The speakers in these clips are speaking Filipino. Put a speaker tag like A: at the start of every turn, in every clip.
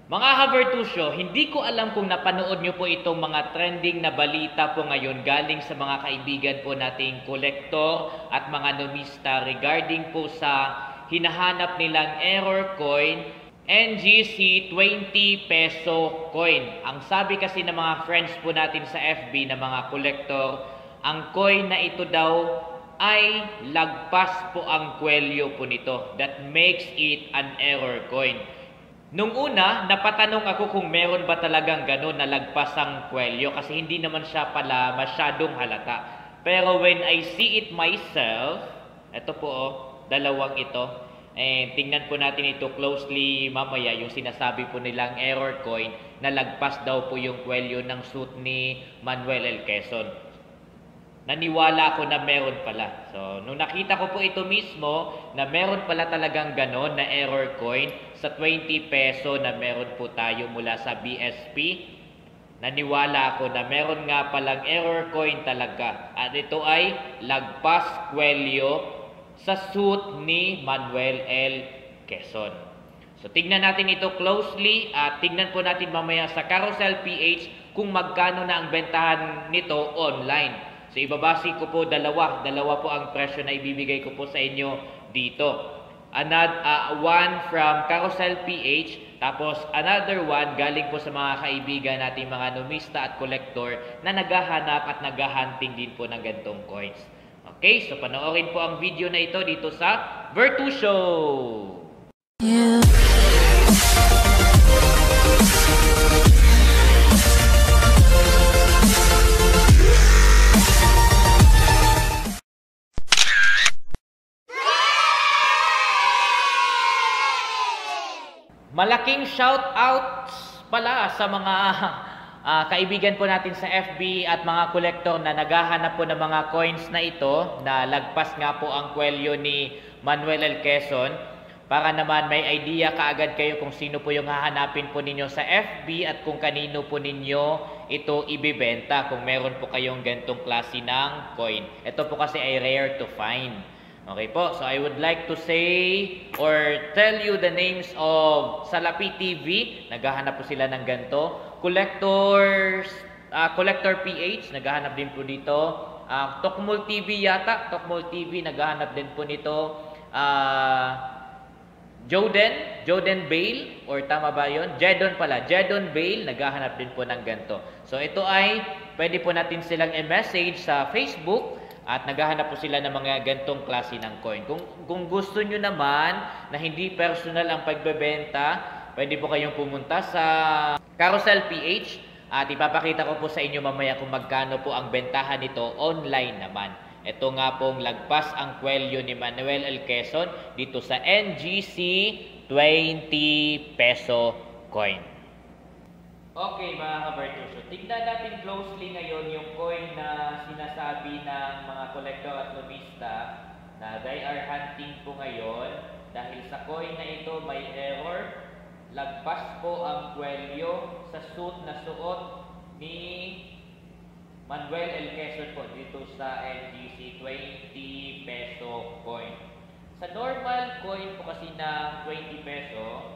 A: Mga Habertusyo, hindi ko alam kung napanood nyo po itong mga trending na balita po ngayon galing sa mga kaibigan po nating kolektor at mga numista regarding po sa hinahanap nilang error coin, NGC 20 peso coin. Ang sabi kasi ng mga friends po natin sa FB na mga kolektor, ang coin na ito daw ay lagpas po ang kwelyo po nito. That makes it an error coin. Nung una, napatanong ako kung meron ba talagang ganun na lagpas ang kwelyo kasi hindi naman siya pala masyadong halata. Pero when I see it myself, ito po dalawang ito. Tingnan po natin ito closely mamaya, yung sinasabi po nilang error coin na lagpas daw po yung kwelyo ng suit ni Manuel L. Quezon. Naniwala ako na meron pala. So, nung nakita ko po ito mismo, na meron pala talagang ganon na error coin sa 20 peso na meron po tayo mula sa BSP, naniwala ako na meron nga palang error coin talaga. At ito ay lagpas kwelyo sa suit ni Manuel L. Quezon. So, tignan natin ito closely at tignan po natin mamaya sa Carousel PH kung magkano na ang bentahan nito online. So, ibabasi ko po dalawa po ang presyo na ibibigay ko po sa inyo dito. One from Carousel PH, tapos another one galing po sa mga kaibigan nating mga numista at collector na naghahanap at naghahunting din po ng gantong coins. Okay, so panoorin po ang video na ito dito sa Vertusyo! Yeah. Malaking shoutouts pala sa mga kaibigan po natin sa FB at mga kolektor na naghahanap po ng mga coins na ito na lagpas nga po ang kwelyo ni Manuel L. Quezon. Para naman may idea kaagad kayo kung sino po yung hahanapin po ninyo sa FB at kung kanino po ninyo ito ibibenta kung meron po kayong gantong klase ng coin. Ito po kasi ay rare to find. Okay po, so I would like to say or tell you the names of Salapi TV, naghahanap po sila ng ganito. Collector PH, naghahanap din po dito. Tokmol TV yata, Tokmol TV, naghahanap din po nito. Joden Bale, or tama ba yun? Jedon Bale, naghahanap din po ng ganito. So ito ay, pwede po natin silang i-message sa Facebook. At naghahanap po sila ng mga gantong klase ng coin. Kung gusto nyo naman na hindi personal ang pagbebenta, pwede po kayong pumunta sa Carousel PH at ipapakita ko po sa inyo mamaya kung magkano po ang bentahan nito online naman. Ito nga pong lagpas ang kwelyo ni Manuel L. Quezon dito sa NGC 20 peso coin. Okay mga Habertusyo, tignan natin closely ngayon yung coin na sinasabi ng mga kolektor at numista na they are hunting po ngayon dahil sa coin na ito may error, lagpas po ang kwelyo sa suit na suot ni Manuel L. Quezon po dito sa NGC 20 peso coin. Sa normal coin po kasi na 20 peso,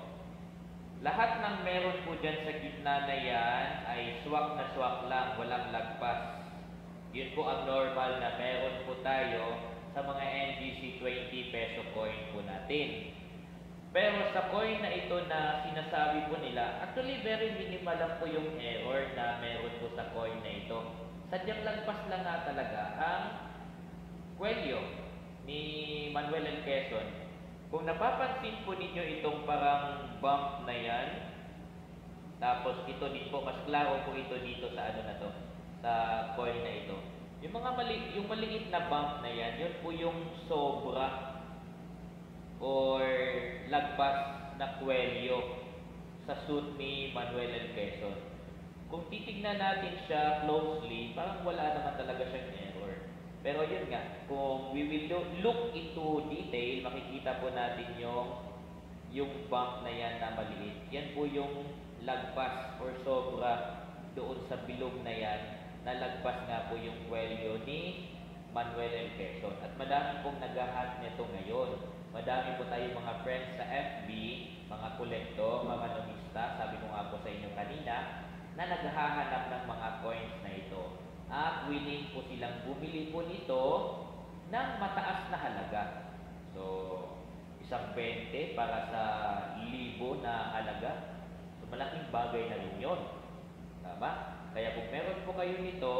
A: lahat ng meron po dyan sa gitna na yan ay swak na swak lang, walang lagpas. Yun po ang normal na meron po tayo sa mga NGC 20 peso coin po natin. Pero sa coin na ito na sinasabi po nila, actually very minimal lang po yung error na meron po sa coin na ito. Sadyang lagpas lang nga talaga ang kwelyo ni Manuel L. Quezon. Kung napapansin po ninyo itong parang bump na yan, tapos ito din po, mas klaro po ito dito sa ano na to, sa coin na ito. Yung mga maliit na bump na yan, yun po yung sobra or lagpas na kwelyo sa suit ni Manuel L. Quezon. Kung titignan natin siya closely, parang wala naman talaga siyang error. Pero yun nga, kung we will look into detail, makikita po natin yung bump na yan na maliit. Yan po yung lagpas or sobra doon sa bilog na yan, na lagpas nga po yung kwelyo ni Manuel L. Quezon. At madami pong nag-hunt nito ngayon. Madami po tayo mga friends sa FB, mga kolektor, mga numista. Sabi ko na naghahanap ng mga coins na ito. At willing po silang bumili po nito ng mataas na halaga. So, isang 20 para sa 1,000 na halaga. So, malaking bagay na rin yun. Tama? Kaya kung meron po kayo nito,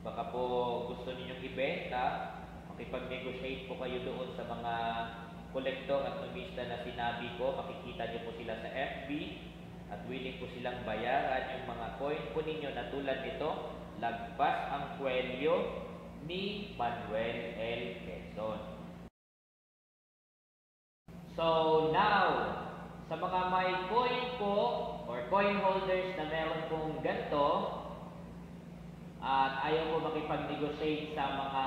A: baka po gusto ninyong ibenta, makipag-negotiate po kayo doon sa mga kolektor at numista na sinabi ko, makikita niyo po sila sa FB at willing po silang bayaran yung mga coin po ninyo na tulad nito, lagpas ang kwelyo ni Manuel L. Quezon. So now, sa mga may coin po or coin holders na meron pong ganito at ayaw po makipag-negotiate sa mga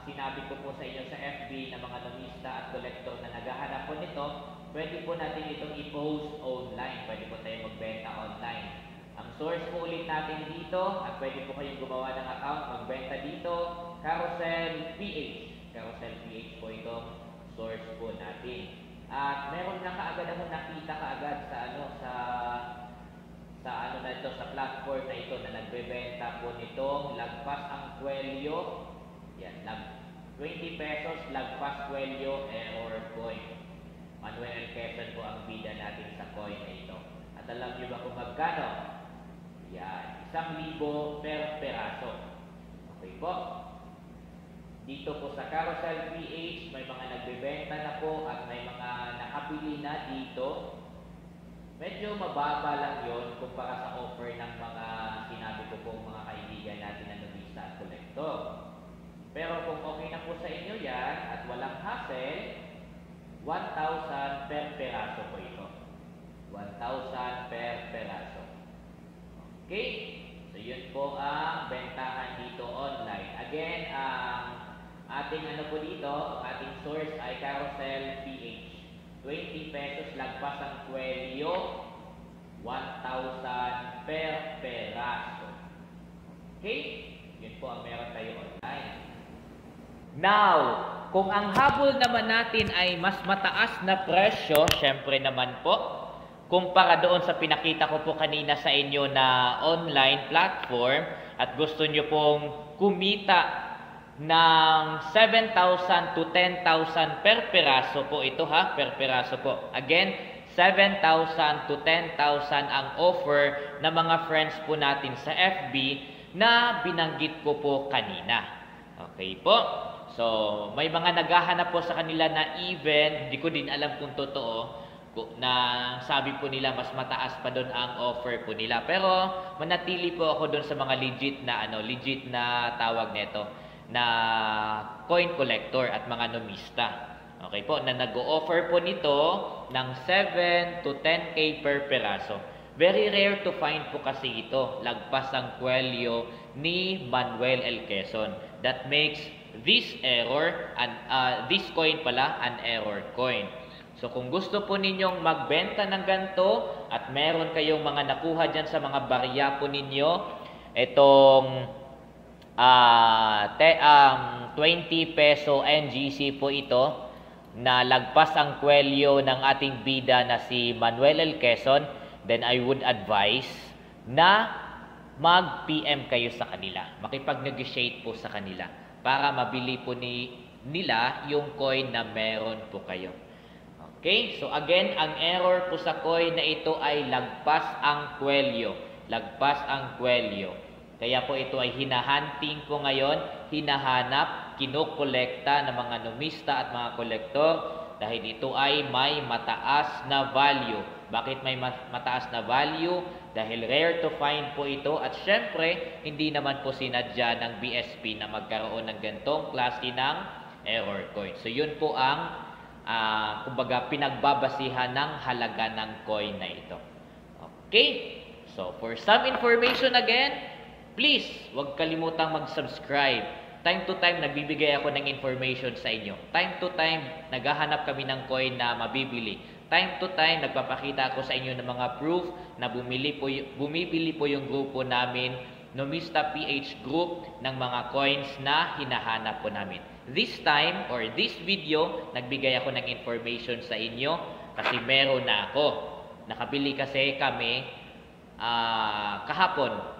A: sinabi ko po sa inyo sa FB na mga numista at collector na naghahanap po nito, pwede po natin itong i-post online. Pwede po tayo magbenta online. Ang source po ulit natin dito, at pwede po kayong gumawa ng account, magbenta dito, Carousel PH. Carousel PH po itong source po natin. At meron na kaagad ako nakita kaagad sa platform na ito na nagbebenta po nitong lagpas ang kwelyo. Yan, 20 pesos lagpas kwelyo error coin. Manuel L. Quezon po ang bida natin sa coin na ito. At alam niyo ba kung magkano? Yan, 1,000 per peraso. Okay po. Dito po sa Carousel PH, may mga nagbebenta na po at may mga nakabili na dito. Medyo mababa lang yon kumpara sa offer ng mga sinabi ko pong mga kaibigan natin na numista at kolektor. Pero kung okay na po sa inyo yan at walang hassle, 1,000 per peraso po ito. 1,000 per peraso. Okay? So yun po ang bentahan dito online. Again, ang ating po dito, ang ating source ay Carousel PH. 20 pesos lagpas ang kwelyo, 1,000 per peraso. Okay? Yun po ang meron tayo online. Now, kung ang habol naman natin ay mas mataas na presyo, syempre naman po, kumpara doon sa pinakita ko po kanina sa inyo na online platform at gusto nyo pong kumita ng 7,000 to 10,000 per peraso po ito ha, per peraso po. Again, 7,000 to 10,000 ang offer ng mga friends po natin sa FB na binanggit ko po kanina. Okay po? So, may mga naghahanap po sa kanila na even, hindi ko din alam kung totoo, na sabi po nila mas mataas pa doon ang offer po nila. Pero manatili po ako doon sa mga legit na tawag nito na coin collector at mga numista. Okay po, na nag-o-offer po nito ng 7 to 10K per peraso. Very rare to find po kasi ito. Lagpas ang kwelyo ni Manuel L. Quezon. That makes this coin pala an error coin. So kung gusto po ninyong magbenta ng ganito at meron kayong mga nakuha dyan sa mga barya po ninyo, itong 20 peso NGC po ito na lagpas ang kwelyo ng ating bida na si Manuel L. Quezon, then I would advise na mag-PM kayo sa kanila. Makipag-negotiate po sa kanila para mabili po nila yung coin na meron po kayo. Okay? So again, ang error po sa coin na ito ay lagpas ang kwelyo. Lagpas ang kwelyo. Kaya po ito ay hinahunting po ngayon, hinahanap, kinukolekta ng mga numista at mga kolektor dahil ito ay may mataas na value. Bakit may mataas na value? Dahil rare to find po ito at syempre, hindi naman po sinadya ng BSP na magkaroon ng gantong klase ng error coin. So yun po ang kumbaga pinagbabasihan ng halaga ng coin na ito. Okay? So for some information again, please, huwag kalimutang mag-subscribe. Time to time, nagbibigay ako ng information sa inyo. Time to time, naghahanap kami ng coin na mabibili. Time to time, nagpapakita ako sa inyo ng mga proof na bumibili po yung grupo namin, Numista PH Group, ng mga coins na hinahanap po namin. This time, or this video, nagbigay ako ng information sa inyo kasi meron na ako. Nakabili kasi kami kahapon,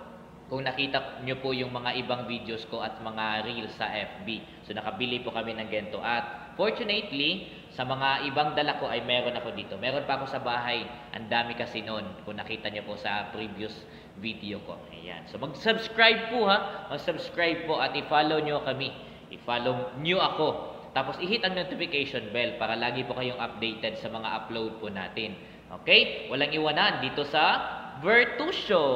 A: kung nakita nyo po yung mga ibang videos ko at mga reels sa FB. So nakabili po kami ng ganito. At fortunately, sa mga ibang dala ko ay meron ako dito. Meron pa ako sa bahay. Ang dami kasi noon kung nakita nyo po sa previous video ko. Ayan. So mag-subscribe po ha. Mag-subscribe po at i-follow nyo kami. I-follow nyo ako. Tapos i-hit ang notification bell para lagi po kayong updated sa mga upload po natin. Okay? Walang iwanan dito sa Virtu Show.